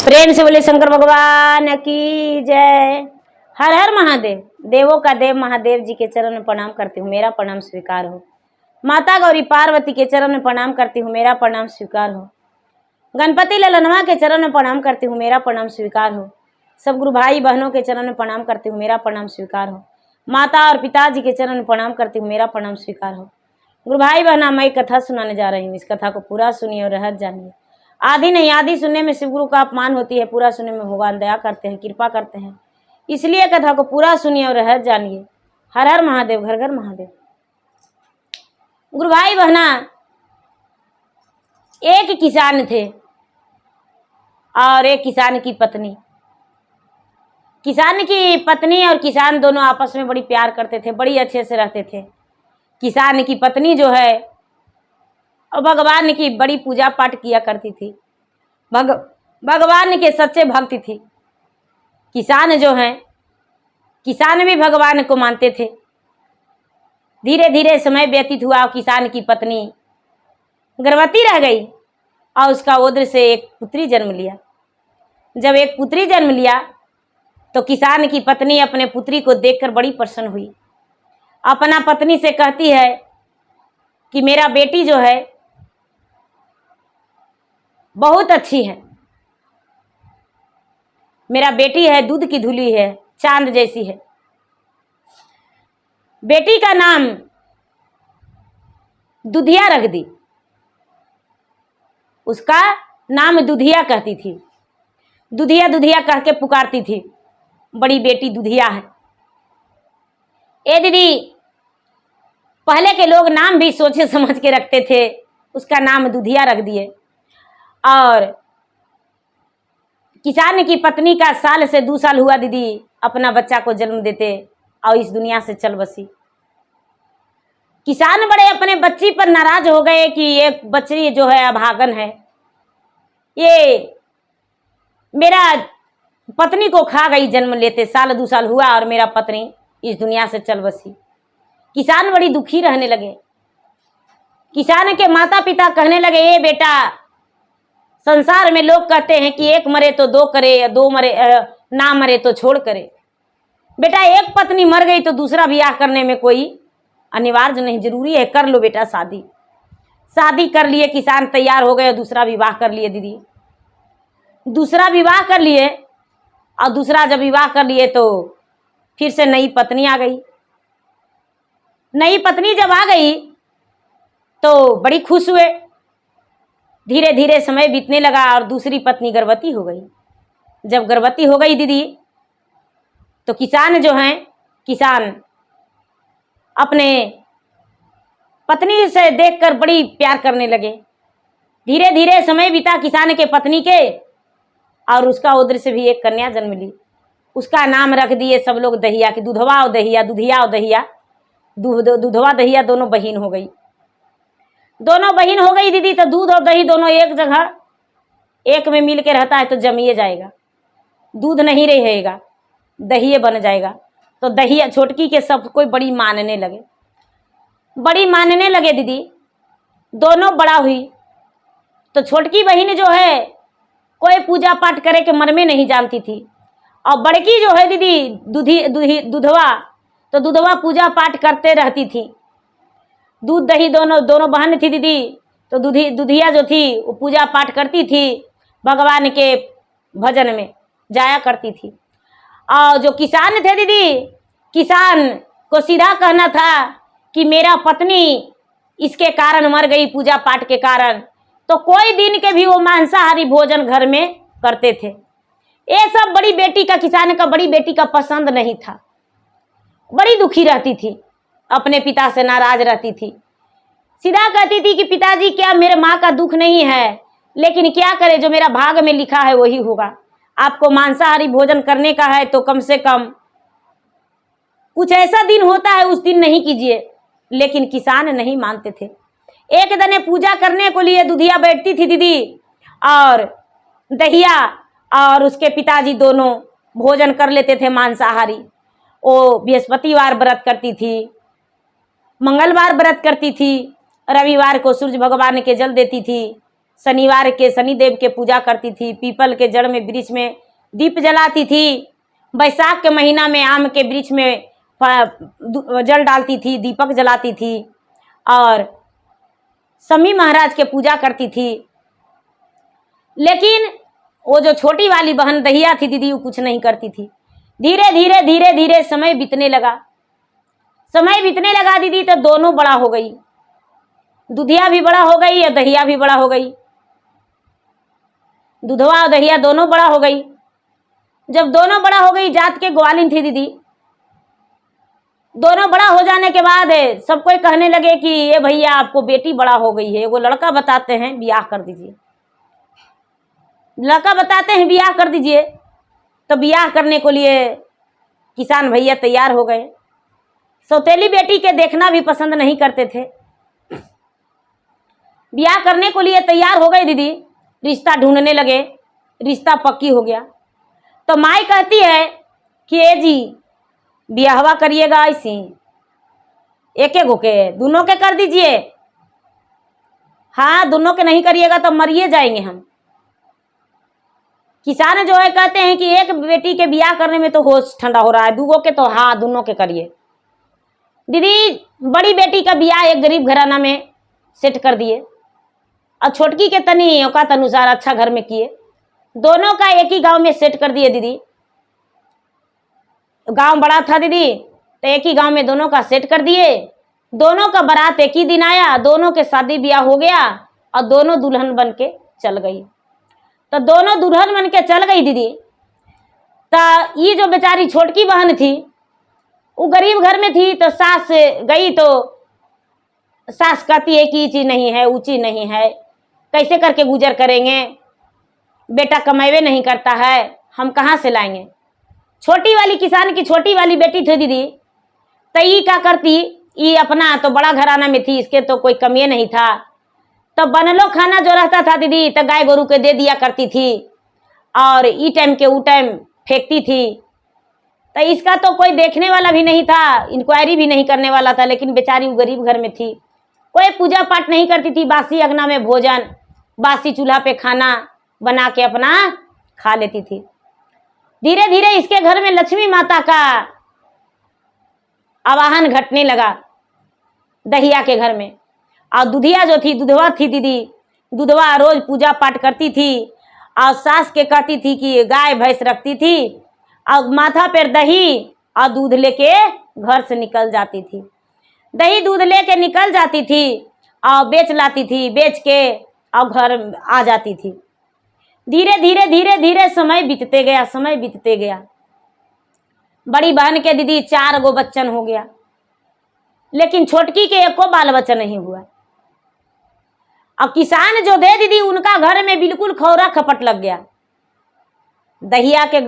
प्रेम से बोले शंकर भगवान की जय। हर हर महादेव। देवों का देव महादेव जी के चरण में प्रणाम करती हूँ, मेरा प्रणाम स्वीकार हो। माता गौरी पार्वती के चरण में प्रणाम करती हूँ, मेरा प्रणाम स्वीकार हो। गणपति ललनवा के चरण में प्रणाम करती हूँ, मेरा प्रणाम स्वीकार हो। सब गुरु भाई बहनों के चरण में प्रणाम करती हूँ, मेरा प्रणाम स्वीकार हो। माता और पिताजी के चरण में प्रणाम करती हूँ, मेरा प्रणाम स्वीकार हो। गुरु भाई बहना, मैं कथा सुनाने जा रही हूँ, इस कथा को पूरा सुनिए और रहत जानिए। आदि नहीं, आदि सुनने में शिव गुरु का अपमान होती है, पूरा सुनने में भगवान दया करते हैं, कृपा करते हैं। इसलिए कथा को पूरा सुनिए और रहत जानिए। हर हर महादेव, घर घर महादेव। गुरु भाई बहना, एक किसान थे और एक किसान की पत्नी। किसान की पत्नी और किसान दोनों आपस में बड़ी प्यार करते थे, बड़ी अच्छे से रहते थे। किसान की पत्नी जो है और भगवान की बड़ी पूजा पाठ किया करती थी, भगवान के सच्चे भक्त थी। किसान जो हैं, किसान भी भगवान को मानते थे। धीरे धीरे समय व्यतीत हुआ और किसान की पत्नी गर्भवती रह गई और उसका उदर से एक पुत्री जन्म लिया। जब एक पुत्री जन्म लिया तो किसान की पत्नी अपने पुत्री को देखकर बड़ी प्रसन्न हुई। अपना पत्नी से कहती है कि मेरा बेटी जो है बहुत अच्छी है, मेरा बेटी है दूध की धुली है, चांद जैसी है। बेटी का नाम दुधिया रख दी। उसका नाम दुधिया कहती थी, दुधिया दुधिया कह के पुकारती थी, बड़ी बेटी दुधिया है। ए दीदी, पहले के लोग नाम भी सोचे समझ के रखते थे, उसका नाम दुधिया रख दिए। और किसान की पत्नी का साल से 2 साल हुआ दीदी अपना बच्चा को जन्म देते और इस दुनिया से चल बसी। किसान बड़े अपने बच्ची पर नाराज हो गए कि एक बच्ची जो है अभागन है, ये मेरा पत्नी को खा गई जन्म लेते, साल 2 साल हुआ और मेरा पत्नी इस दुनिया से चल बसी। किसान बड़ी दुखी रहने लगे। किसान के माता पिता कहने लगे, ए बेटा, संसार में लोग कहते हैं कि एक मरे तो 2 करे, 2 मरे ना मरे तो छोड़ करे। बेटा, एक पत्नी मर गई तो दूसरा ब्याह करने में कोई अनिवार्य नहीं, जरूरी है, कर लो बेटा शादी। शादी कर लिए, किसान तैयार हो गए, दूसरा विवाह कर लिए दीदी। दूसरा विवाह कर लिए और दूसरा जब विवाह कर लिए तो फिर से नई पत्नी आ गई। नई पत्नी जब आ गई तो बड़ी खुश हुए। धीरे धीरे समय बीतने लगा और दूसरी पत्नी गर्भवती हो गई। जब गर्भवती हो गई दीदी तो किसान जो हैं, किसान अपने पत्नी से देखकर बड़ी प्यार करने लगे। धीरे धीरे समय बीता किसान के पत्नी के और उसका उदर से भी एक कन्या जन्म ली। उसका नाम रख दिए सब लोग दहिया की। दुधवा और दहिया, दुधिया और दहिया, दुधवा दहिया दोनों बहन हो गई। दोनों बहन हो गई दीदी तो दूध और दही दोनों एक जगह एक में मिल के रहता है तो जमिए जाएगा। दूध नहीं रहेगा, दही बन जाएगा। तो दही छोटकी के सब कोई बड़ी मानने लगे, बड़ी मानने लगे दीदी। दोनों बड़ा हुई तो छोटकी बहन जो है कोई पूजा पाठ करे के मन में नहीं जानती थी और बड़की जो है दीदी दुधवा, तो दुधवा पूजा पाठ करते रहती थी। दूध दही दोनों बहन थी दीदी। तो दुधिया जो थी वो पूजा पाठ करती थी, भगवान के भजन में जाया करती थी। और जो किसान थे दीदी, किसान को सीधा कहना था कि मेरा पत्नी इसके कारण मर गई, पूजा पाठ के कारण। तो कोई दिन के भी वो मांसाहारी भोजन घर में करते थे। ये सब बड़ी बेटी का, किसान का बड़ी बेटी का पसंद नहीं था। बड़ी दुखी रहती थी, अपने पिता से नाराज रहती थी। सीधा कहती थी कि पिताजी, क्या मेरे माँ का दुख नहीं है, लेकिन क्या करे, जो मेरा भाग में लिखा है वही होगा। आपको मांसाहारी भोजन करने का है तो कम से कम कुछ ऐसा दिन होता है उस दिन नहीं कीजिए। लेकिन किसान नहीं मानते थे। एक दिन पूजा करने को लिए दुधिया बैठती थी दीदी और दहिया और उसके पिताजी दोनों भोजन कर लेते थे मांसाहारी। वो बृहस्पतिवार व्रत करती थी, मंगलवार व्रत करती थी, रविवार को सूर्य भगवान के जल देती थी, शनिवार के शनिदेव के पूजा करती थी, पीपल के जड़ में वृक्ष में दीप जलाती थी, बैसाख के महीना में आम के वृक्ष में जल डालती थी, दीपक जलाती थी और शमी महाराज के पूजा करती थी। लेकिन वो जो छोटी वाली बहन दहिया थी दीदी, वो कुछ नहीं करती थी। धीरे धीरे धीरे धीरे समय बीतने लगा, समय बीतने लगा दीदी, तो दोनों बड़ा हो गई, दूधिया भी बड़ा हो गई और दहिया भी बड़ा हो गई। दूधवा और दहिया दोनों बड़ा हो गई। जब दोनों बड़ा हो गई, जात के ग्वालिन थी दीदी, दोनों बड़ा हो जाने के बाद सब कोई कहने लगे कि ये भैया आपको बेटी बड़ा हो गई है, वो लड़का बताते हैं ब्याह कर दीजिए, लड़का बताते हैं ब्याह कर दीजिए। तो ब्याह करने को लिए किसान भैया तैयार हो गए। सौतेली बेटी के देखना भी पसंद नहीं करते थे। ब्याह करने को लिए तैयार हो गए दीदी, रिश्ता ढूंढने लगे, रिश्ता पक्की हो गया। तो माई कहती है कि ए जी ब्याहवा करिएगा ऐसी, एक एक के दोनों के कर दीजिए, हाँ दोनों के नहीं करिएगा तो मरिए जाएंगे हम। किसान जो है कहते हैं कि एक बेटी के ब्याह करने में तो होश ठंडा हो रहा है, दूगों के तो हाँ दोनों के करिए। दीदी बड़ी बेटी का ब्याह एक गरीब घराना में सेट कर दिए और छोटकी के तनी औकात अनुसार अच्छा घर में किए। दोनों का एक ही गांव में सेट कर दिए दीदी। गांव बड़ा था दीदी, तो एक ही गांव में दोनों का सेट कर दिए। दोनों का बारात एक ही दिन आया, दोनों के शादी ब्याह हो गया और दोनों दुल्हन बन के चल गई। तो दोनों दुल्हन बन के चल गई दीदी। तो ये जो बेचारी छोटकी बहन थी वो गरीब घर में थी, तो सास गई तो सास कहती है कि ये चीज नहीं है, वो चीज नहीं है, कैसे करके गुजर करेंगे, बेटा कमावे नहीं करता है, हम कहाँ से लाएंगे। छोटी वाली किसान की छोटी वाली बेटी थी दीदी, तो ये क्या करती, ये अपना तो बड़ा घराना में थी, इसके तो कोई कमी नहीं था, तो बनलो खाना जो रहता था दीदी तो गाय गोरू के दे दिया करती थी और ई टाइम के ऊ टाइम फेंकती थी। तो इसका तो कोई देखने वाला भी नहीं था, इंक्वायरी भी नहीं करने वाला था। लेकिन बेचारी वो गरीब घर में थी, कोई पूजा पाठ नहीं करती थी, बासी अगना में भोजन, बासी चूल्हा पे खाना बना के अपना खा लेती थी। धीरे धीरे इसके घर में लक्ष्मी माता का आवाहन घटने लगा दहिया के घर में। और दुधिया जो थी, दुधवा थी दीदी, दुधवा रोज पूजा पाठ करती थी और सास के कहती थी कि गाय भैंस रखती थी और माथा पर दही और दूध लेके घर से निकल जाती थी। दही दूध लेके निकल जाती थी और बेच लाती थी, बेच के और घर आ जाती थी। धीरे धीरे धीरे धीरे समय बीतते गया, समय बीतते गया। बड़ी बहन के दीदी 4 गो बच्चन हो गया, लेकिन छोटकी के एको बाल बच्चा नहीं हुआ। अब किसान जो दे दीदी, उनका घर में बिल्कुल खौरा खपट लग गया। दहिया के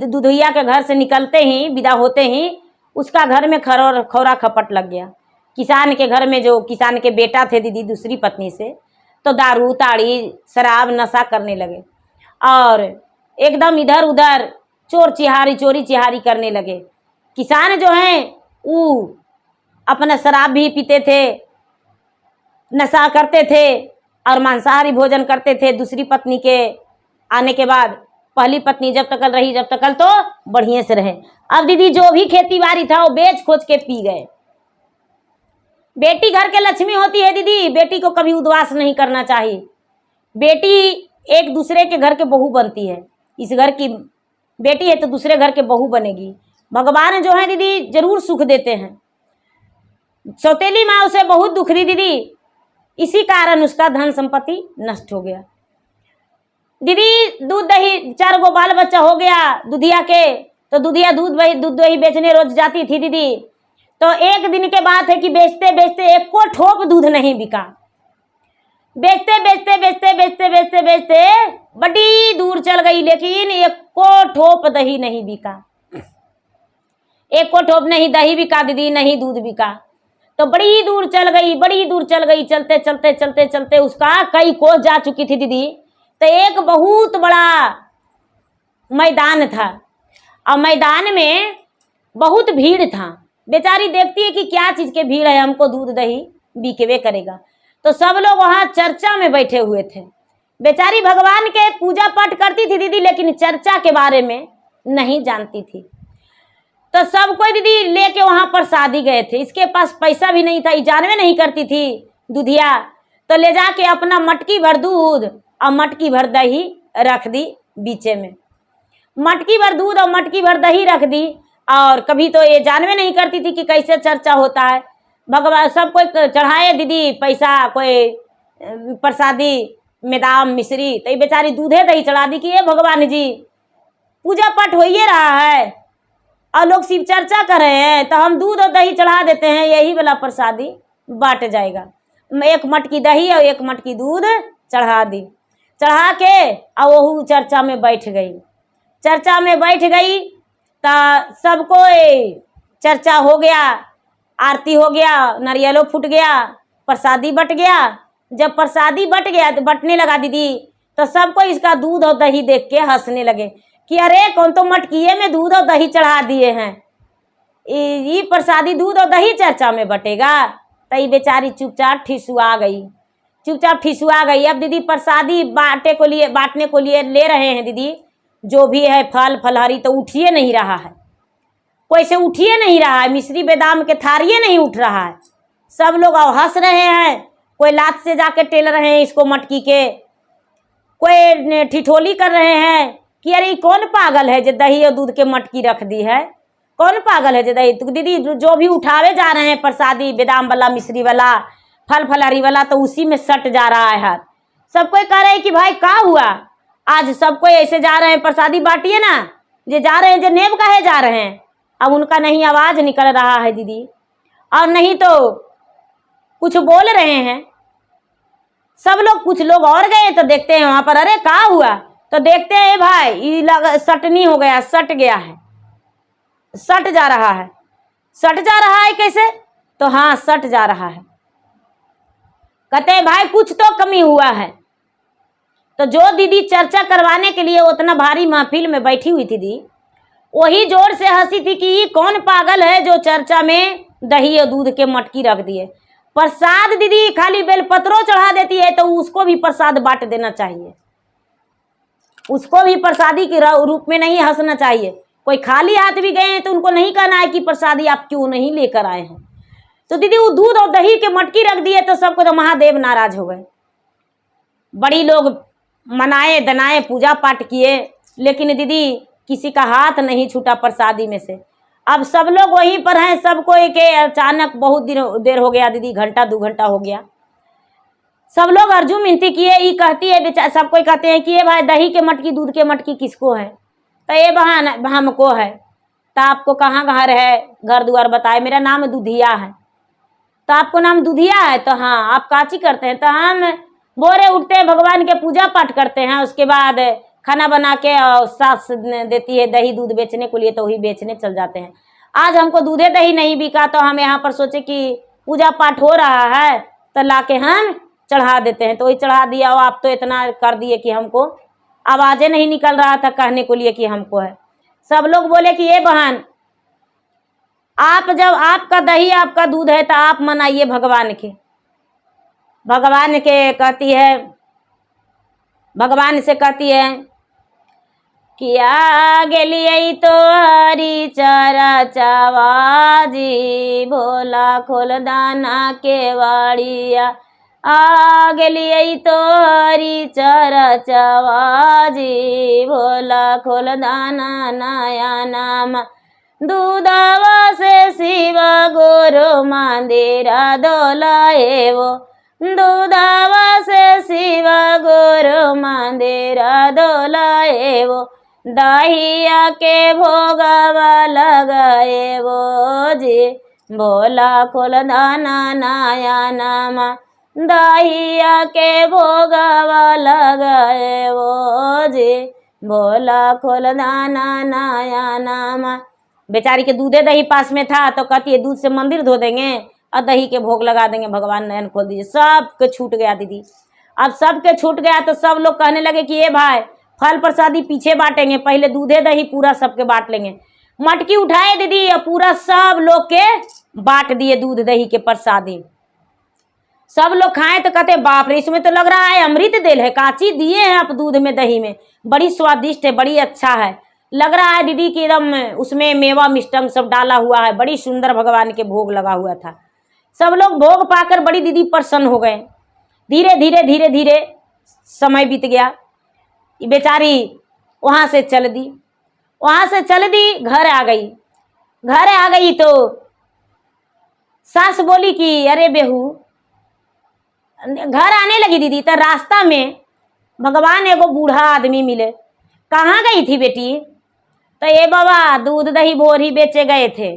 दुधिया के घर से निकलते ही, विदा होते ही उसका घर में खौरा खपट लग गया। किसान के घर में जो किसान के बेटा थे दीदी दूसरी पत्नी से, तो दारू ताड़ी शराब नशा करने लगे और एकदम इधर उधर चोरी चिहारी करने लगे। किसान जो हैं वो अपना शराब भी पीते थे, नशा करते थे और मांसाहारी भोजन करते थे। दूसरी पत्नी के आने के बाद पहली पत्नी जब तक रही, जब तक तो बढ़िया से रहे। अब दीदी जो भी खेती बाड़ी था वो बेच खोज के पी गए। बेटी घर के लक्ष्मी होती है दीदी, बेटी को कभी उद्वास नहीं करना चाहिए। बेटी एक दूसरे के घर के बहू बनती है, इस घर की बेटी है तो दूसरे घर के बहू बनेगी। भगवान जो है दीदी जरूर सुख देते हैं। सौतेली माँ उसे बहुत दुख दी दीदी, इसी कारण उसका धन संपत्ति नष्ट हो गया। दीदी दूध दही 4 गो बाल बच्चा हो गया दुधिया के, तो दुधिया दूध दही बेचने रोज जाती थी दीदी। तो एक दिन के बात है कि बेचते बेचते एक को ठोप दूध नहीं बिका। बेचते बेचते बेचते बेचते बेचते बेचते बड़ी दूर चल गई, लेकिन एक को ठोप दही नहीं बिका। एक को ठोप नहीं दही बिका दीदी, नहीं दूध बिका। तो बड़ी दूर चल गई, बड़ी दूर चल गई। चलते चलते चलते चलते उसका कई कोस जा चुकी थी दीदी। तो एक बहुत बड़ा मैदान था और मैदान में बहुत भीड़ था। बेचारी देखती है कि क्या चीज के भीड़ है, हमको दूध दही बिकवे करेगा। तो सब लोग वहां चर्चा में बैठे हुए थे बेचारी भगवान के पूजा पाठ करती थी दीदी, लेकिन चर्चा के बारे में नहीं जानती थी। तो सब कोई दीदी लेके वहां पर शादी गए थे। इसके पास पैसा भी नहीं था, ये जानवे नहीं करती थी दूधिया। तो ले जाके अपना मटकी भर दूध और मटकी भर दही रख दी बीचे में। मटकी भर दूध और मटकी भर दही रख दी। और कभी तो ये जानवे नहीं करती थी कि कैसे चर्चा होता है। भगवान सब कोई चढ़ाए दीदी पैसा, कोई प्रसादी में दाम मिश्री, तो ये बेचारी दूधे दही चढ़ा दी कि ये भगवान जी पूजा पाठ हो ही रहा है और लोग शिव चर्चा कर रहे हैं, तो हम दूध और दही चढ़ा देते हैं, यही वाला प्रसादी बांट जाएगा। एक मटकी दही और एक मटकी दूध चढ़ा दी। चढ़ा के और वो चर्चा में बैठ गई। चर्चा में बैठ गई तो सबको चर्चा हो गया, आरती हो गया, नारियलो फूट गया, प्रसादी बट गया। जब प्रसादी बट गया तो बटने लगा दीदी, तो सबको इसका दूध और दही देख के हंसने लगे कि अरे कौन तो मटकिए में दूध और दही चढ़ा दिए हैं, ये प्रसादी दूध और दही चर्चा में बटेगा। तो ये बेचारी चुपचाप ठिसुआ गई, चुपचाप ठिसुआ गई। अब दीदी प्रसादी बांटने को लिए ले रहे हैं दीदी, जो भी है फल फलहरी, तो उठिए नहीं रहा है, कोई से उठिए नहीं रहा है, मिश्री बेदाम के थारिये नहीं उठ रहा है। सब लोग हंस रहे हैं, कोई लात से जाके टेल रहे हैं इसको मटकी के, कोई ठिठोली कर रहे हैं कि अरे कौन पागल है जो दही और दूध के मटकी रख दी है, कौन पागल है जो दही। तो दीदी जो भी उठावे जा रहे हैं प्रसादी बेदाम वाला, मिश्री वाला, फल फलहरी वाला, तो उसी में सट जा रहा है हाथ। सब कोई कह रहे हैं कि भाई क्या हुआ, आज सब कोई ऐसे जा रहे हैं प्रसादी बांटिए ना, जो जा रहे हैं जो नेब काहे जा रहे हैं। अब उनका नहीं आवाज निकल रहा है दीदी, और नहीं तो कुछ बोल रहे हैं। सब लोग, कुछ लोग और गए तो देखते हैं वहां पर, अरे क्या हुआ, तो देखते हैं भाई ये सटनी हो गया, सट गया है, सट जा रहा है। सट जा रहा है कैसे, तो हाँ सट जा रहा है। कहते हैं भाई कुछ तो कमी हुआ है। तो जो दीदी चर्चा करवाने के लिए उतना भारी महफिल में बैठी हुई थी दी, वही जोर से हंसी थी कि ये कौन पागल है जो चर्चा में दही और दूध के मटकी रख दिए। प्रसाद दीदी खाली बेलपत्रों चढ़ा देती है, तो उसको भी प्रसाद बांट देना चाहिए, उसको भी प्रसादी के रूप में नहीं हंसना चाहिए। कोई खाली हाथ भी गए हैं तो उनको नहीं कहना है कि प्रसादी आप क्यों नहीं लेकर आए हैं। तो दीदी वो दूध और दही के मटकी रख दिए, तो सबको तो महादेव नाराज हो गए। बड़ी लोग मनाए दनाए पूजा पाठ किए, लेकिन दीदी किसी का हाथ नहीं छूटा प्रसादी में से। अब सब लोग वहीं पर हैं, सबको के अचानक बहुत देर हो गया दीदी, घंटा 2 घंटा हो गया। सब लोग अर्जू मिनती किए, ये कहती है बेचारा, सब कोई कहते हैं कि ये भाई दही के मटकी दूध के मटकी किसको है, तो ये बहन हमको है। तो आपको कहाँ घर है, घर द्वार बताए। मेरा नाम दूधिया है। तो आपको नाम दूधिया है, तो हाँ आप काची करते हैं, तो हम बोरे उठते हैं, भगवान के पूजा पाठ करते हैं, उसके बाद खाना बना के और सास देती है दही दूध बेचने को लिए, तो वही बेचने चल जाते हैं। आज हमको दूधे दही नहीं बिका, तो हम यहाँ पर सोचे कि पूजा पाठ हो रहा है तो लाके हम चढ़ा देते हैं, तो वही चढ़ा दिया। और आप तो इतना कर दिए कि हमको आवाजें नहीं निकल रहा था कहने को लिए कि हमको है। सब लोग बोले कि ये बहन आप, जब आपका दही आपका दूध है तो आप मनाइए भगवान के। भगवान के कहती है, भगवान से कहती है कि आ गेलिए तो हरी चरचवाजी, भोला खोल दाना के वाड़िया। आ गेलिए तो हरी चरचवाजी, भोला खोल दाना नया नाम। दूधवा से शिव गुरु मंदिर डोलाए वो, दूधवा से शिव गुरु मंदिर डोलाए वो। दहिया के भोगवा लगाए वो जी, भोला खोल दाना नया नामा। दहिया के भोगवा लगाए वो जी, भोला खोल दाना नया नामा। बेचारी के दूधे दही पास में था, तो कहती है दूध से मंदिर धो देंगे और दही के भोग लगा देंगे, भगवान नयन खोल दीजिए। सबके छूट गया दीदी। अब सबके छूट गया तो सब लोग कहने लगे कि ये भाई फल प्रसादी पीछे बांटेंगे, पहले दूधे दही पूरा सबके बांट लेंगे। मटकी उठाए दीदी और पूरा सब लोग के बांट दिए दूध दही के प्रसादी। सब लोग खाएं तो कहते बाप रे, इसमें तो लग रहा है अमृत तेल है, काची दिए हैं आप दूध में दही में, बड़ी स्वादिष्ट है, बड़ी अच्छा है। लग रहा है दीदी कि एकदम उसमें मेवा मिष्टंग सब डाला हुआ है, बड़ी सुंदर भगवान के भोग लगा हुआ था। सब लोग भोग पाकर बड़ी दीदी प्रसन्न हो गए। धीरे धीरे धीरे धीरे समय बीत गया। बेचारी वहां से चल दी, वहां से चल दी, घर आ गई। घर आ गई तो सास बोली कि अरे बेहू, घर आने लगी दीदी तो रास्ता में भगवान एगो बूढ़ा आदमी मिले। कहाँ गई थी बेटी? तो ये बाबा दूध दही भोर ही बेचे गए थे,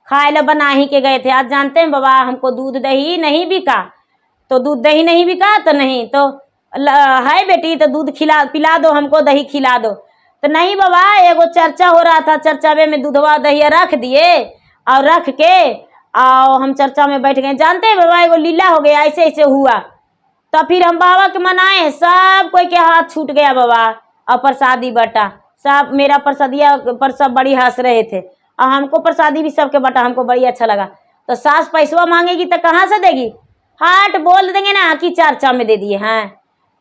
खाए ला बना ही के गए थे। आज जानते हैं बाबा हमको दूध दही नहीं बिका, तो दूध दही नहीं बिका तो नहीं तो है बेटी तो दूध पिला दो हमको, दही खिला दो। तो नहीं बाबा, एगो चर्चा हो रहा था, चर्चावे में दूधवा दही रख दिए और रख के और हम चर्चा में बैठ गए। जानते हैं बाबा एगो लीला हो गया, ऐसे ऐसे हुआ। तो फिर हम बाबा के मनाए, सब कोई के हाथ छूट गया बाबा, और प्रसादी बटा सब, मेरा प्रसादिया पर सब बड़ी हंस रहे थे और हमको प्रसादी भी सबके बटा, हमको बड़ी अच्छा लगा। तो सास पैसवा मांगेगी तो कहाँ से देगी? हाट बोल देंगे ना कि चर्चा में दे दिए हैं,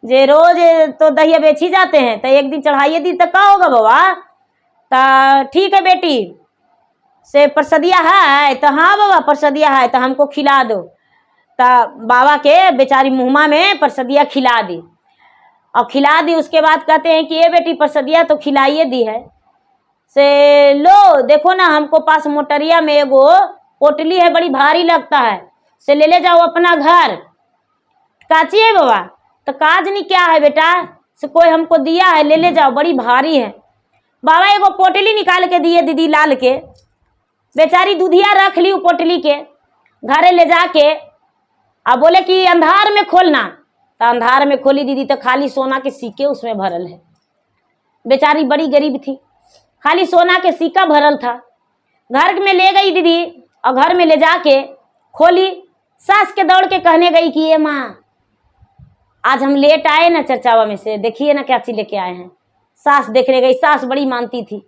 जे रोज तो दहिया बेच ही जाते हैं, तो एक दिन चढ़ाइए दी तो क्या होगा बाबा? तो ठीक है बेटी से प्रसादिया है, तो हाँ बाबा प्रसादिया है तो हमको खिला दो। तो बाबा के बेचारी मुँहमा में प्रसादिया खिला दी और खिला दी। उसके बाद कहते हैं कि ये बेटी प्रसादिया तो खिलाइए दी है, से लो देखो ना हमको पास मोटरिया में एगो पोटली है, बड़ी भारी लगता है, से ले जाओ अपना घर। काची है बाबा? तो काज नहीं क्या है बेटा, से कोई हमको दिया है, ले जाओ, बड़ी भारी है। बाबा एगो पोटली निकाल के दिए दीदी लाल के। बेचारी दूधिया रख ली पोटली के, घरे ले जाके अब बोले कि अंधार में खोलना। तो अंधार में खोली दीदी तो खाली सोना के सिक्के उसमें भरल है। बेचारी बड़ी गरीब थी, खाली सोना के सिक्का भरल था। घर में ले गई दीदी और घर में ले जाके खोली, सास के दौड़ के कहने गई कि ये माँ आज हम लेट आए ना चर्चावा में से, देखिए ना क्या चीज लेके आए हैं। सास देखने गई, सास बड़ी मानती थी।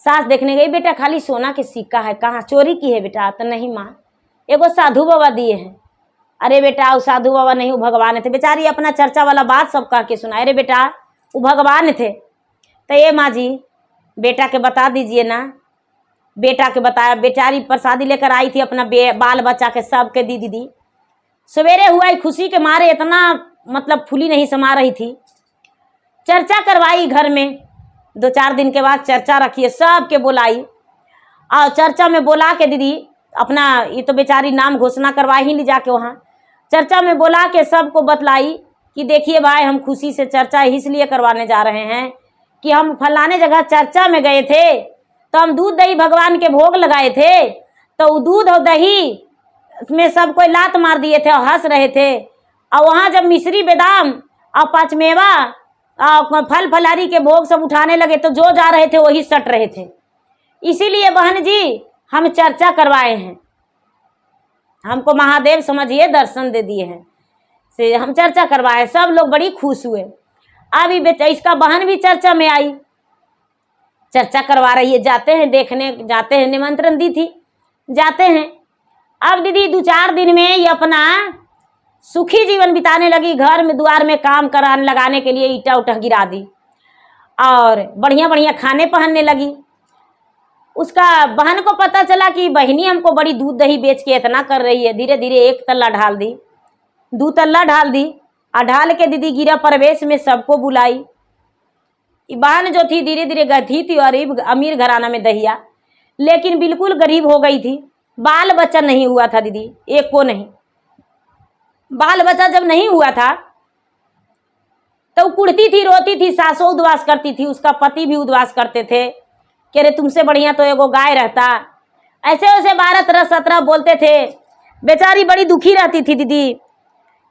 सास देखने गई, बेटा खाली सोना के सिक्का है, कहाँ चोरी की है बेटा? तो नहीं माँ, एगो साधु बाबा दिए हैं। अरे बेटा वो साधु बाबा नहीं, वो भगवान थे। बेचारी अपना चर्चा वाला बात सब कह के सुनाए, अरे बेटा वो भगवान थे। तो ये माँ जी बेटा के बता दीजिए ना। बेटा के बताया, बेचारी प्रसादी लेकर आई थी अपना बाल बच्चा के सबके दी दीदी। सवेरे हुआ खुशी के मारे इतना मतलब फूली नहीं समा रही थी। चर्चा करवाई घर में, 2-4 दिन के बाद चर्चा रखी है, सबके बुलाई और चर्चा में बुला के दीदी अपना ये तो बेचारी नाम घोषणा करवाई ही ले जाके वहाँ चर्चा में बुला के सबको बतलाई कि देखिए भाई हम खुशी से चर्चा इसलिए करवाने जा रहे हैं कि हम फलाने जगह चर्चा में गए थे, तो हम दूध दही भगवान के भोग लगाए थे, तो दूध और दही में सब कोई लात मार दिए थे और हंस रहे थे। और वहाँ जब मिश्री बादाम और पाँचमेवा और फल फलारी के भोग सब उठाने लगे तो जो जा रहे थे वही सट रहे थे। इसीलिए बहन जी हम चर्चा करवाए हैं, हमको महादेव समझिए दर्शन दे दिए हैं, से हम चर्चा करवाए। सब लोग बड़ी खुश हुए। अभी बेटा इसका बहन भी चर्चा में आई, चर्चा करवा रही है, जाते हैं देखने, जाते हैं, निमंत्रण दी थी, जाते हैं। अब दीदी 2-4 दिन में ये अपना सुखी जीवन बिताने लगी। घर में द्वार में काम कराने लगाने के लिए ईटा उटा गिरा दी और बढ़िया बढ़िया खाने पहनने लगी। उसका बहन को पता चला कि बहनी हमको बड़ी दूध दही बेच के इतना कर रही है। धीरे धीरे 1 तल्ला ढाल दी, 2 तल्ला ढाल दी और ढाल के दीदी गिरा प्रवेश में सबको बुलाई। बहन जो थी धीरे धीरे गई थी और अमीर घराना में दहिया, लेकिन बिल्कुल गरीब हो गई थी। बाल बच्चा नहीं हुआ था दीदी, एक को नहीं। बाल बच्चा जब नहीं हुआ था तो कुड़ती थी, रोती थी, सासों उद्वास करती थी, उसका पति भी उद्वास करते थे कि अरे तुमसे बढ़िया तो एगो गाय रहता। ऐसे वैसे 12-13-17 बोलते थे। बेचारी बड़ी दुखी रहती थी दीदी,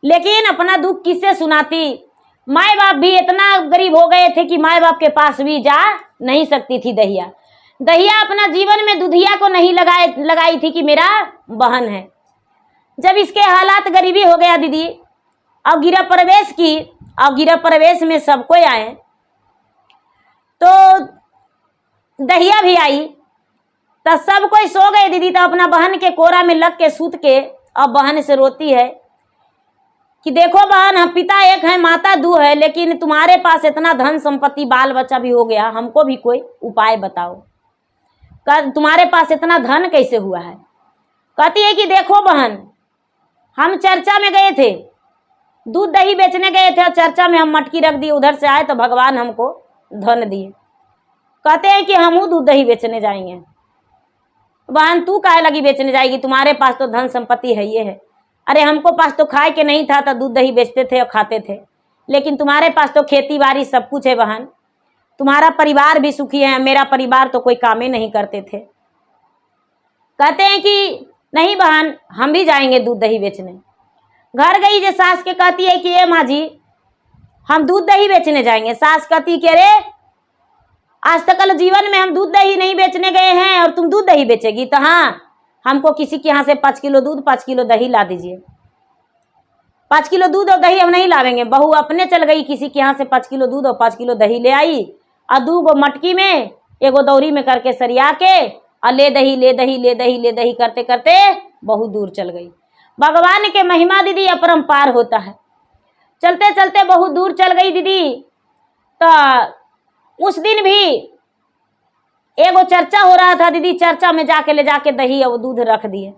लेकिन अपना दुख किससे सुनाती? माए बाप भी इतना गरीब हो गए थे कि माए बाप के पास भी जा नहीं सकती थी दहिया। दहिया अपना जीवन में दुधिया को नहीं लगाई थी कि मेरा बहन है। जब इसके हालात गरीबी हो गया दीदी और गिरा प्रवेश की, और गिरा प्रवेश में सब कोई आए तो दहिया भी आई, तो सब कोई सो गए दीदी। तो अपना बहन के कोरा में लग के सूत के और बहन से रोती है कि देखो बहन, हम पिता एक है माता दो है, लेकिन तुम्हारे पास इतना धन संपत्ति बाल बच्चा भी हो गया, हमको भी कोई उपाय बताओ, तुम्हारे पास इतना धन कैसे हुआ है। कहती है कि देखो बहन, हम चर्चा में गए थे, दूध दही बेचने गए थे और चर्चा में हम मटकी रख दिए, उधर से आए तो भगवान हमको धन दिए। कहते हैं कि हम दूध दही बेचने जाएंगे। बहन तू काहे लगी बेचने जाएगी, तुम्हारे पास तो धन संपत्ति है ये है। अरे हमको पास तो खाए के नहीं था तो दूध दही बेचते थे और खाते थे, लेकिन तुम्हारे पास तो खेती बाड़ी सब कुछ है बहन, तुम्हारा परिवार भी सुखी है, मेरा परिवार तो कोई काम ही नहीं करते थे। कहते हैं कि नहीं बहन, हम भी जाएंगे दूध दही बेचने। घर गई जे सास के कहती है कि ए माँ जी, हम दूध दही बेचने जाएंगे। सास कहती कि अरे आज तक जीवन में हम दूध दही नहीं बेचने गए हैं और तुम दूध दही बेचेगी, तो हाँ, हमको किसी के यहाँ से 5 किलो दूध 5 किलो दही ला दीजिए। 5 किलो दूध और दही हम नहीं लावेंगे। बहू अपने चल गई किसी के यहाँ से 5 किलो दूध और 5 किलो दही ले आई और 2 गो मटकी में 1 गो दौरी में करके सरिया के और ले दही ले दही ले दही ले दही करते करते बहुत दूर चल गई। भगवान के महिमा दीदी अपरंपार होता है। चलते चलते बहुत दूर चल गई दीदी, तो उस दिन भी एगो चर्चा हो रहा था दीदी, चर्चा में जाके ले जाके दही और दूध रख दिए।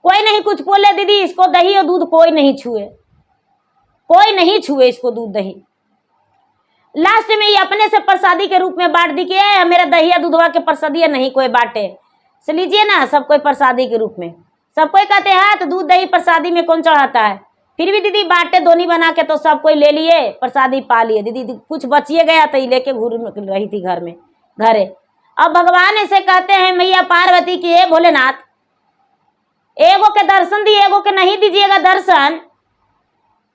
कोई नहीं कुछ बोले दीदी, इसको दही और दूध कोई नहीं छुए, कोई नहीं छुए इसको दूध दही। लास्ट में ये अपने से प्रसादी के रूप में बांट दी कि मेरा दहिया दूधवा के प्रसादी नहीं कोई बांटे, से लीजिए ना सब कोई प्रसादी के रूप में। सब कोई कहते हैं तो दूध दही प्रसादी में कौन चढ़ाता है, फिर भी दीदी बांटे दोनी बना के तो सब कोई ले लिए, प्रसादी पा लिए। दीदी कुछ बचिए गया तो ये लेके घूर रही थी घर में घरे। अब भगवान ऐसे कहते हैं मैया पार्वती की, ए भोलेनाथ, एगो के दर्शन दिए एगो के नहीं दीजिएगा दर्शन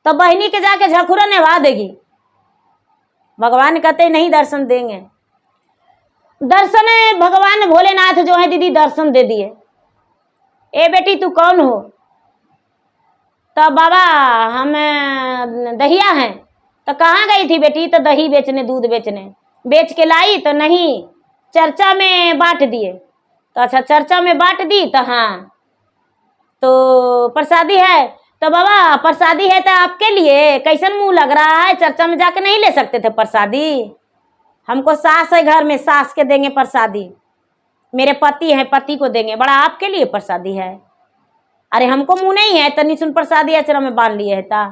तो बहनी के जाके झखुरा नहवा देगी। भगवान कहते हैं नहीं दर्शन देंगे। दर्शन भगवान भोलेनाथ जो है दीदी दर्शन दे दिए। ए बेटी तू कौन हो, तो बाबा हम दहिया हैं। तो कहाँ गई थी बेटी, तो दही बेचने दूध बेचने, बेच के लाई तो नहीं चर्चा में बांट दिए। तो अच्छा चर्चा में बांट दी तो हाँ तो प्रसादी है, तो बाबा प्रसादी है तो आपके लिए कैसन मुंह लग रहा है, चर्चा में जाके नहीं ले सकते थे प्रसादी। हमको सास है घर में, सास के देंगे प्रसादी, मेरे पति हैं पति को देंगे, बड़ा आपके लिए प्रसादी है। अरे हमको मुंह नहीं है तो निशुन प्रसादी अचरा में बांध लिए है ता।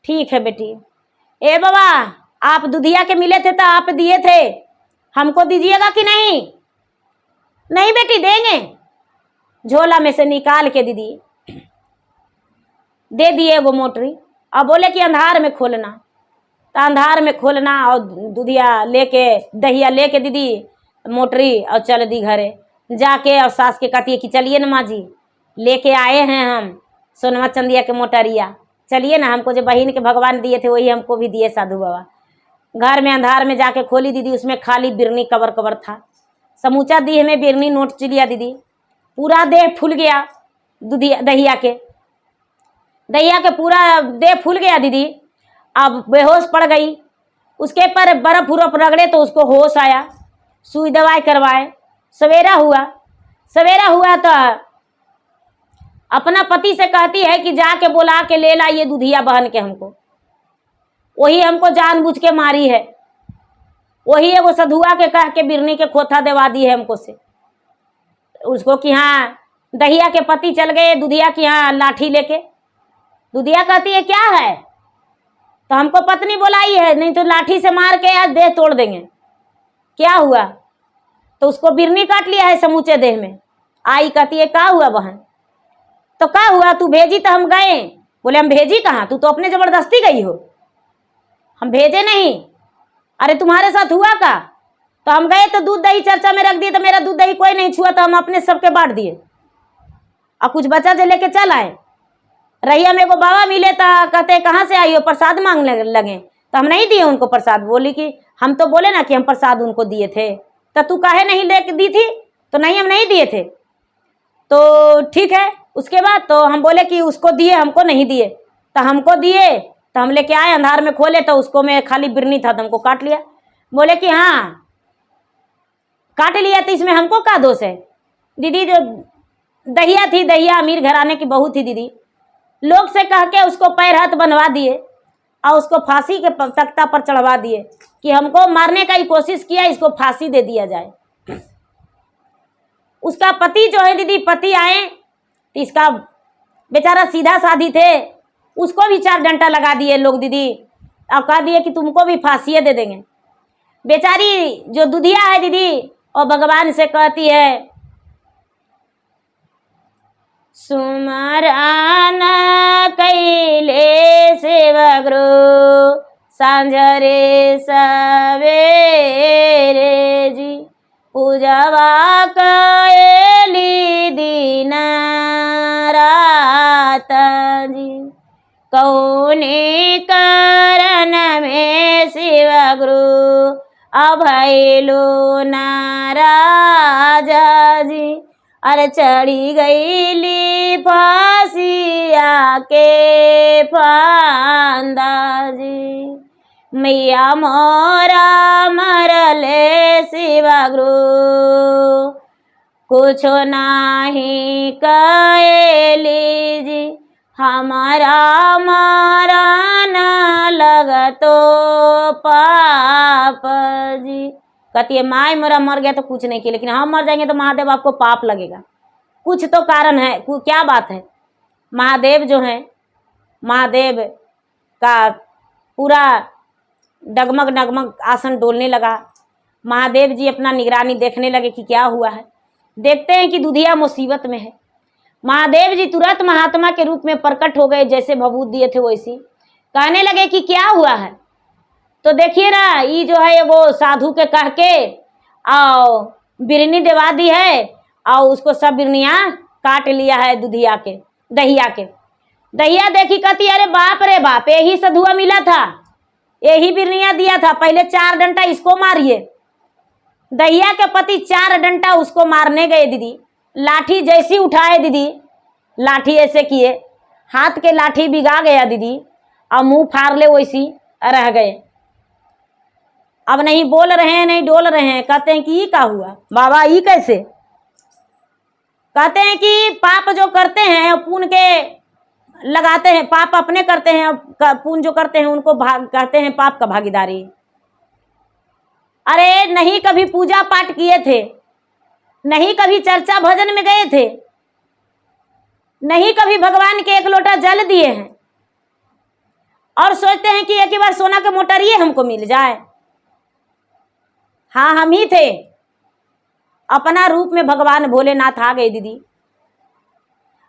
ठीक है बेटी। ए बाबा आप दुधिया के मिले थे तो आप दिए थे, हमको दीजिएगा कि नहीं। नहीं बेटी देंगे। झोला में से निकाल के दीदी दे दिए वो मोटरी। अब बोले कि अंधार में खोलना, तो अंधार में खोलना और दूधिया लेके दहिया लेके दीदी मोटरी और चल दी घरे जाके। और सास के कहती है कि चलिए ना माँ जी, लेके आए हैं हम सोनमा चंदिया के मोटरिया, चलिए ना, हमको जो बहन के भगवान दिए थे वही हमको भी दिए साधु बाबा। घर में अंधार में जाके खोली दीदी, उसमें खाली बिरनी कबर कबर था। समूचा देह में बिरनी नोट चिलिया दीदी, पूरा देह फूल गया दूधिया दहिया के पूरा देह फूल गया दीदी। अब बेहोश पड़ गई, उसके पर बर्फ उर्फ रगड़े तो उसको होश आया, सुई दवाई करवाए। सवेरा हुआ तो अपना पति से कहती है कि जाके बुला के ले लाइए दूधिया बहन के हमको, वही हमको जानबूझ के मारी है, वही एगो सधुआ के कह के बिरनी के खोथा देवा दी है हमको से उसको कि हाँ दहिया के पति चल गए दूधिया की हाँ लाठी लेके। दूधिया कहती है क्या है, तो हमको पत्नी बुलाई है, नहीं तो लाठी से मार के आज देह तोड़ देंगे। क्या हुआ, तो उसको बिरनी काट लिया है समूचे देह में। आई कहती है क्या हुआ बहन, तो क्या हुआ, तू भेजी तो हम गए। बोले हम भेजी कहाँ, तू तो अपने जबरदस्ती गई हो, हम भेजे नहीं। अरे तुम्हारे साथ हुआ का, तो हम गए तो दूध दही चर्चा में रख दिए, तो मेरा दूध दही कोई नहीं छुआ, तो हम अपने सबके बांट दिए और कुछ बचा जो लेके चल आए। रैया मेरे को बाबा मिले तो कहते कहाँ से आई हो, प्रसाद मांगने लगे, तो हम नहीं दिए उनको प्रसाद। बोली कि हम तो बोले ना कि हम प्रसाद उनको दिए थे, तो तू काहे नहीं लेके दी थी, तो नहीं हम नहीं दिए थे। तो ठीक है, उसके बाद तो हम बोले कि उसको दिए हमको नहीं दिए, तो हमको दिए तो हम लेके आए, अंधार में खोले तो उसको में खाली बिरनी था तो हमको काट लिया। बोले कि हाँ काट लिया तो इसमें हमको क्या दोष है। दीदी जो दहिया थी, दहिया अमीर घराने की बहू थी दीदी, लोग से कह के उसको पैर हाथ बनवा दिए और उसको फांसी के तख्ता पर चढ़वा दिए कि हमको मारने का ही कोशिश किया, इसको फांसी दे दिया जाए। उसका पति जो है दीदी, पति आए तो इसका बेचारा सीधा साधी थे, उसको भी 4 डंडा लगा दिए लोग दीदी और कह दिए कि तुमको भी फांसी दे देंगे। बेचारी जो दुधिया है दीदी, और भगवान से कहती है, सुमरन कैले सेवगुरु सांझरे सवेरे जी, पूजवा कैली दिन रात जी, कौने करन में शिवगुरु अभैलो नाराज जी, अरे चढ़ी गईली फांसिया के फांदा जी, मैया मोरा मरले शिवगुरु कुछ नाही कैली जी, हमारा मरण लगतो पाप जी। कहती है माय मेरा मर गया तो कुछ नहीं किया, लेकिन हम मर जाएंगे तो महादेव आपको पाप लगेगा। कुछ तो कारण है, क्या बात है। महादेव जो है, महादेव का पूरा डगमग डगमग आसन डोलने लगा। महादेव जी अपना निगरानी देखने लगे कि क्या हुआ है। देखते हैं कि दुधिया मुसीबत में है। महादेव जी तुरंत महात्मा के रूप में प्रकट हो गए, जैसे भभूत दिए थे वैसी। कहने लगे कि क्या हुआ है। तो देखिए ना, ये जो है वो साधु के कह के और बिरनी दिवा दी है और उसको सब बिरनियाँ काट लिया है दुधिया के, दहिया के। दहिया देखी कहती अरे बाप रे बाप, यही सधुआ मिला था, यही बिरनिया दिया था, पहले 4 डंडा इसको मारिए। दहिया के पति 4 डंडा उसको मारने गए दीदी। लाठी जैसी उठाए दीदी, लाठी ऐसे किए, हाथ के लाठी बिगा गया दीदी और मुंह फाड़ ले वैसी रह गए। अब नहीं बोल रहे हैं, नहीं डोल रहे हैं। कहते हैं कि ये क्या हुआ बाबा, ये कैसे? कहते हैं कि पाप जो करते हैं पुण्य के लगाते हैं, पाप अपने करते हैं, पुण्य जो करते हैं उनको कहते हैं पाप का भागीदारी। अरे नहीं कभी पूजा पाठ किए थे, नहीं कभी चर्चा भजन में गए थे, नहीं कभी भगवान के 1 लोटा जल दिए हैं और सोचते हैं कि एक ही बार सोना के मोटरिए हमको मिल जाए। हाँ हम ही थे। अपना रूप में भगवान भोलेनाथ आ गए दीदी,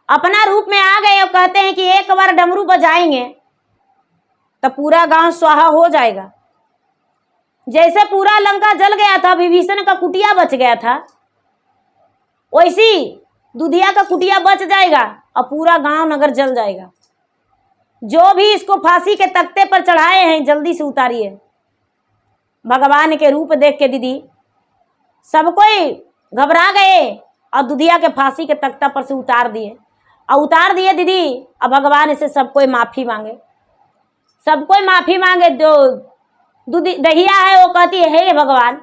अपना रूप में आ गए और कहते हैं कि एक बार डमरू बजाएंगे तो पूरा गांव स्वाहा हो जाएगा। जैसे पूरा लंका जल गया था, विभीषण का कुटिया बच गया था, वैसी दुधिया का कुटिया बच जाएगा और पूरा गांव नगर जल जाएगा। जो भी इसको फांसी के तख्ते पर चढ़ाए हैं जल्दी से उतारिए। भगवान के रूप देख के दीदी सब कोई घबरा गए और दुधिया के फांसी के तख्ता पर से उतार दिए और उतार दिए दीदी। अब भगवान से सब कोई माफी मांगे, सब कोई माफी मांगे। जो दहिया है वो कहती है हे भगवान,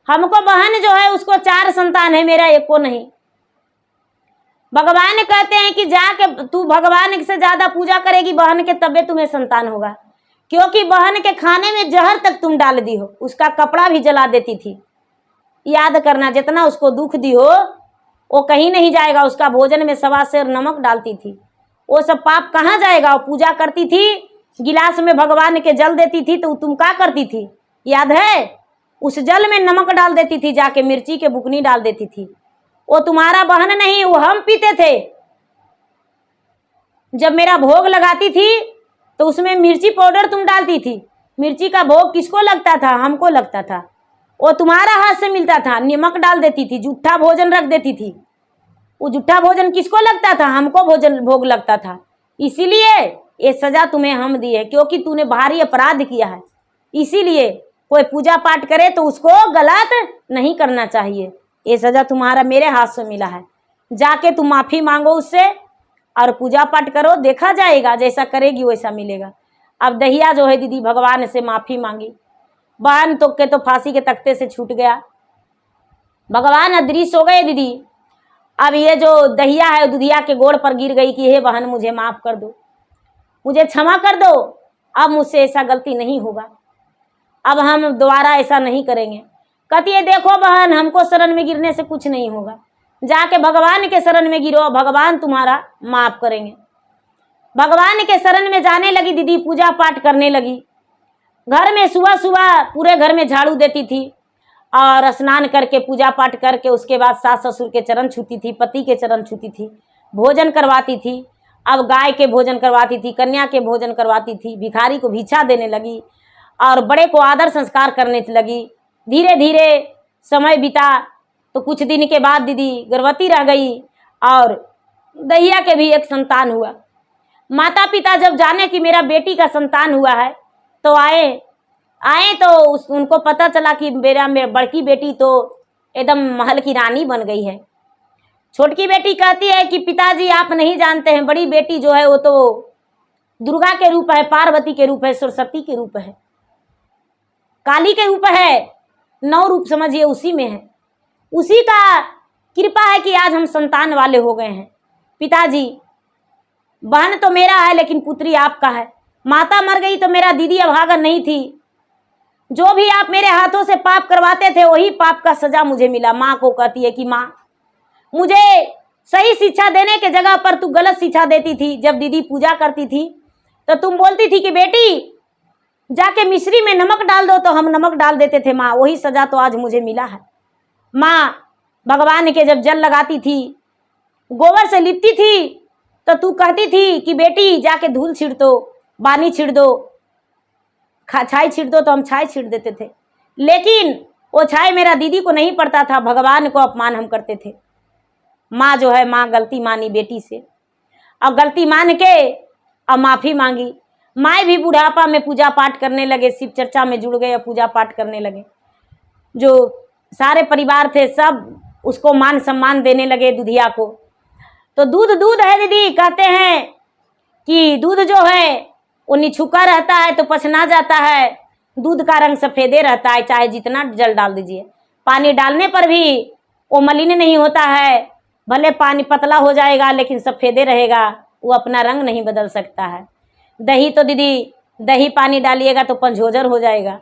हमको बहन जो है उसको 4 संतान है, मेरा एको नहीं। भगवान कहते हैं कि जाके तू भगवान से ज्यादा पूजा करेगी बहन के तबे तुम्हें संतान होगा, क्योंकि बहन के खाने में जहर तक तुम डाल दी हो, उसका कपड़ा भी जला देती थी। याद करना, जितना उसको दुख दी हो वो कहीं नहीं जाएगा। उसका भोजन में 1.25 सेर नमक डालती थी, वो सब पाप कहाँ जाएगा। वो पूजा करती थी, गिलास में भगवान के जल देती थी, तो तुम क्या करती थी याद है? उस जल में नमक डाल देती थी, जाके मिर्ची के बुकनी डाल देती थी। वो तुम्हारा बहन नहीं, वो हम पीते थे। जब मेरा भोग लगाती थी तो उसमें मिर्ची पाउडर तुम डालती थी। मिर्ची का भोग किसको लगता था? हमको लगता था। वो तुम्हारा हाथ से मिलता था, नमक डाल देती थी, जूठा भोजन रख देती थी। वो जूठा भोजन किसको लगता था? हमको भोग लगता था। इसीलिए ये सजा तुम्हें हम दी है, क्योंकि तूने भारी अपराध किया है। इसीलिए कोई पूजा पाठ करे तो उसको गलत नहीं करना चाहिए। ये सजा तुम्हारा मेरे हाथ से मिला है। जाके तुम माफी मांगो उससे और पूजा पाठ करो, देखा जाएगा, जैसा करेगी वैसा मिलेगा। अब दहिया जो है दीदी भगवान से माफी मांगी, बहन तो के तो फांसी के तख्ते से छूट गया। भगवान अदृश्य हो गए दीदी। अब ये जो दहिया है दुधिया के गोड़ पर गिर गई कि हे बहन मुझे माफ कर दो, मुझे क्षमा कर दो, अब मुझसे ऐसा गलती नहीं होगा, अब हम दोबारा ऐसा नहीं करेंगे। कहती है देखो बहन, हमको शरण में गिरने से कुछ नहीं होगा, जाके भगवान के शरण में गिरो, भगवान तुम्हारा माफ करेंगे। भगवान के शरण में जाने लगी दीदी, पूजा पाठ करने लगी। घर में सुबह सुबह पूरे घर में झाड़ू देती थी और स्नान करके पूजा पाठ करके उसके बाद सास ससुर के चरण छूती थी, पति के चरण छूती थी, भोजन करवाती थी। अब गाय के भोजन करवाती थी, कन्या के भोजन करवाती थी, भिखारी को भिक्षा देने लगी और बड़े को आदर संस्कार करने लगी। धीरे धीरे समय बीता तो कुछ दिन के बाद दीदी गर्भवती रह गई और दहिया के भी एक संतान हुआ। माता पिता जब जाने कि मेरा बेटी का संतान हुआ है तो आए तो उनको पता चला कि मेरा बड़की बेटी तो एकदम महल की रानी बन गई है। छोटकी बेटी कहती है कि पिताजी आप नहीं जानते हैं, बड़ी बेटी जो है वो तो दुर्गा के रूप है, पार्वती के रूप है, सरस्वती के रूप है, काली के रूप है, 9 रूप समझिए उसी में है। उसी का कृपा है कि आज हम संतान वाले हो गए हैं। पिताजी बहन तो मेरा है लेकिन पुत्री आपका है। माता मर गई तो मेरा दीदी अभागन नहीं थी। जो भी आप मेरे हाथों से पाप करवाते थे वही पाप का सजा मुझे मिला। माँ को कहती है कि माँ मुझे सही शिक्षा देने के जगह पर तू गलत शिक्षा देती थी। जब दीदी पूजा करती थी तो तुम बोलती थी कि बेटी जाके मिश्री में नमक डाल दो, तो हम नमक डाल देते थे। माँ वही सजा तो आज मुझे मिला है। माँ भगवान के जब जल लगाती थी, गोबर से लिपती थी, तो तू कहती थी कि बेटी जाके धूल छिड़ दो, पानी छिड़ दो, छाई छिड़ दो, तो हम छाई छिड़ देते थे। लेकिन वो छाई मेरा दीदी को नहीं पड़ता था, भगवान को अपमान हम करते थे। माँ जो है माँ गलती मानी बेटी से, अब गलती मान के अब माफ़ी मांगी। माँ भी बुढ़ापा में पूजा पाठ करने लगे, शिव चर्चा में जुड़ गए, पूजा पाठ करने लगे। जो सारे परिवार थे सब उसको मान सम्मान देने लगे दुधिया को। तो दूध है दीदी, कहते हैं कि दूध जो है वो निछुका रहता है तो पछना जाता है, दूध का रंग सफ़ेदे रहता है, चाहे जितना जल डाल दीजिए। पानी डालने पर भी वो मलिन नहीं होता है, भले पानी पतला हो जाएगा लेकिन सफ़ेदे रहेगा, वो अपना रंग नहीं बदल सकता है। दही तो दीदी दही पानी डालिएगा तो पंझोजर हो जाएगा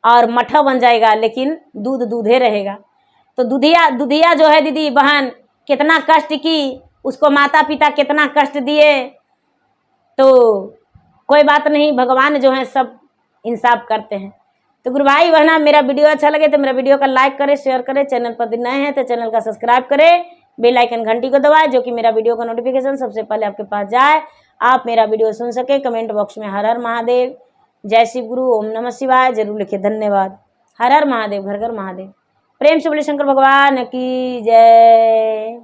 और मठा बन जाएगा, लेकिन दूध दूधे रहेगा। तो दुधिया जो है दीदी बहन कितना कष्ट की, उसको माता पिता कितना कष्ट दिए, तो कोई बात नहीं, भगवान जो है सब इंसाफ करते हैं। तो गुरु भाई बहना मेरा वीडियो अच्छा लगे तो मेरा वीडियो का लाइक करें, शेयर करें, चैनल पर नए हैं तो चैनल का सब्सक्राइब करें, बेल आइकन घंटी को दबाएं, जो कि मेरा वीडियो का नोटिफिकेशन सबसे पहले आपके पास जाए, आप मेरा वीडियो सुन सके। कमेंट बॉक्स में हर हर महादेव, जय शिव गुरु, ओम नमः शिवाय जरूर लिखे। धन्यवाद। हर हर महादेव, घर घर महादेव। प्रेम से बोले शंकर भगवान की जय।